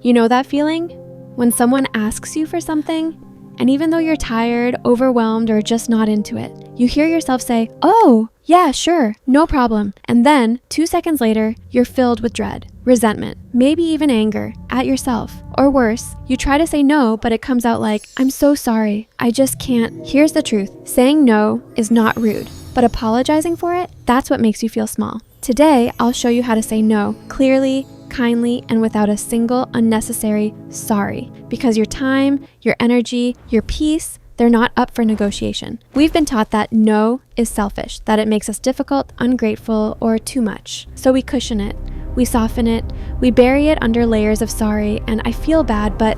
You know that feeling? When someone asks you for something, and even though you're tired, overwhelmed, or just not into it, you hear yourself say, "Oh, yeah, sure, no problem." And then 2 seconds later, you're filled with dread, resentment, maybe even anger at yourself. Or worse, you try to say no, but it comes out like, "I'm so sorry, I just can't." Here's the truth. Saying no is not rude, but apologizing for it, that's what makes you feel small. Today, I'll show you how to say no clearly, kindly, and without a single unnecessary sorry, because your time, your energy, your peace, they're not up for negotiation. We've been taught that no is selfish, that it makes us difficult, ungrateful, or too much. So we cushion it, we soften it, we bury it under layers of sorry, and I feel bad, but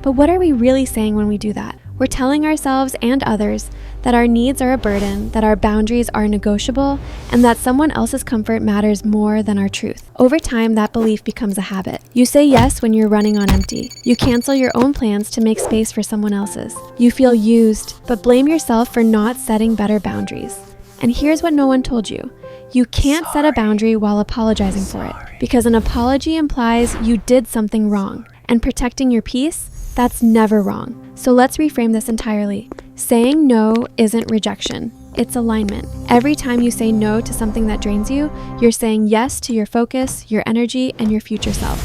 what are we really saying when we do that? We're telling ourselves and others that our needs are a burden, that our boundaries are negotiable, and that someone else's comfort matters more than our truth. Over time, that belief becomes a habit. You say yes when you're running on empty. You cancel your own plans to make space for someone else's. You feel used, but blame yourself for not setting better boundaries. And here's what no one told you. You can't set a boundary while apologizing for it, because an apology implies you did something wrong, and protecting your peace, that's never wrong. So let's reframe this entirely. Saying no isn't rejection, it's alignment. Every time you say no to something that drains you, you're saying yes to your focus, your energy, and your future self.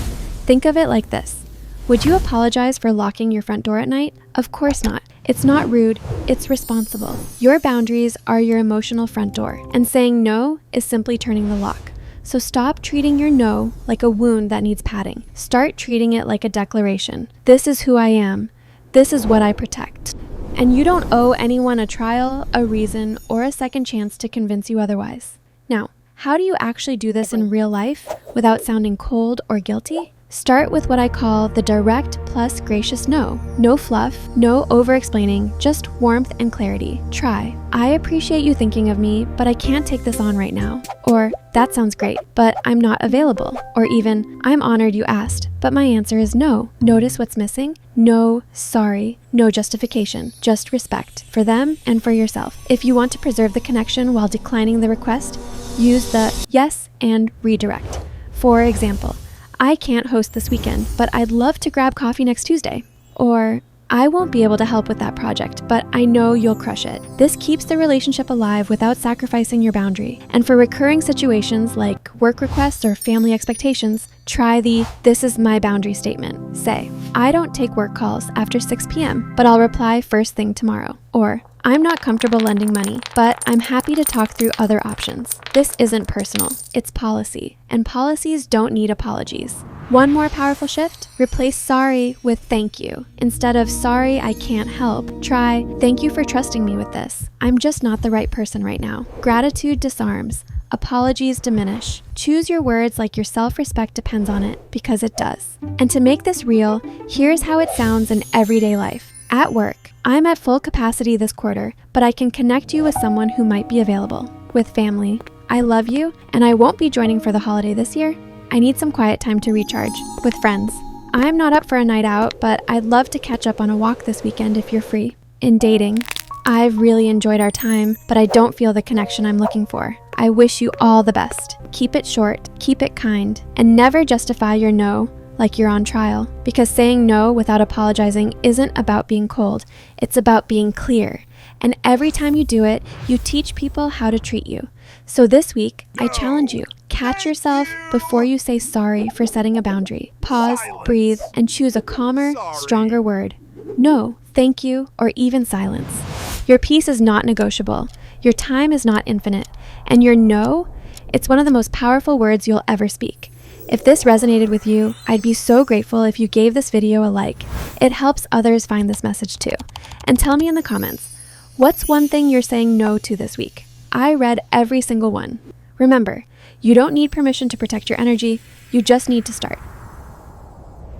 Think of it like this. Would you apologize for locking your front door at night? Of course not. It's not rude, it's responsible. Your boundaries are your emotional front door, and saying no is simply turning the lock. So stop treating your no like a wound that needs padding. Start treating it like a declaration. This is who I am. This is what I protect. And you don't owe anyone a trial, a reason, or a second chance to convince you otherwise. Now, how do you actually do this in real life without sounding cold or guilty? Start with what I call the direct plus gracious no. No fluff, no over-explaining, just warmth and clarity. Try, "I appreciate you thinking of me, but I can't take this on right now." Or, "That sounds great, but I'm not available." Or even, "I'm honored you asked, but my answer is no." Notice what's missing? No sorry, no justification, just respect for them and for yourself. If you want to preserve the connection while declining the request, use the yes and redirect. For example, "I can't host this weekend, but I'd love to grab coffee next Tuesday." Or, "I won't be able to help with that project, but I know you'll crush it." This keeps the relationship alive without sacrificing your boundary. And for recurring situations like work requests or family expectations, try the "this is my boundary" statement. Say, "I don't take work calls after 6 p.m., but I'll reply first thing tomorrow." Or, "I'm not comfortable lending money, but I'm happy to talk through other options." This isn't personal, it's policy, and policies don't need apologies. One more powerful shift, replace sorry with thank you. Instead of "sorry, I can't help," try "thank you for trusting me with this. I'm just not the right person right now." Gratitude disarms, apologies diminish. Choose your words like your self-respect depends on it, because it does. And to make this real, here's how it sounds in everyday life. At work, "I'm at full capacity this quarter, but I can connect you with someone who might be available." With family, "I love you, and I won't be joining for the holiday this year. I need some quiet time to recharge." With friends, "I'm not up for a night out, but I'd love to catch up on a walk this weekend if you're free." In dating, "I've really enjoyed our time, but I don't feel the connection I'm looking for. I wish you all the best." Keep it short, keep it kind, and never justify your no like you're on trial, because saying no without apologizing isn't about being cold, it's about being clear. And every time you do it, you teach people how to treat you. So this week, I challenge you, catch yourself before you say sorry for setting a boundary. Pause, breathe, and choose a calmer, stronger word. No, thank you, or even silence. Your peace is not negotiable. Your time is not infinite. And your no, it's one of the most powerful words you'll ever speak. If this resonated with you, I'd be so grateful if you gave this video a like. It helps others find this message too. And tell me in the comments, what's one thing you're saying no to this week? I read every single one. Remember, you don't need permission to protect your energy, you just need to start.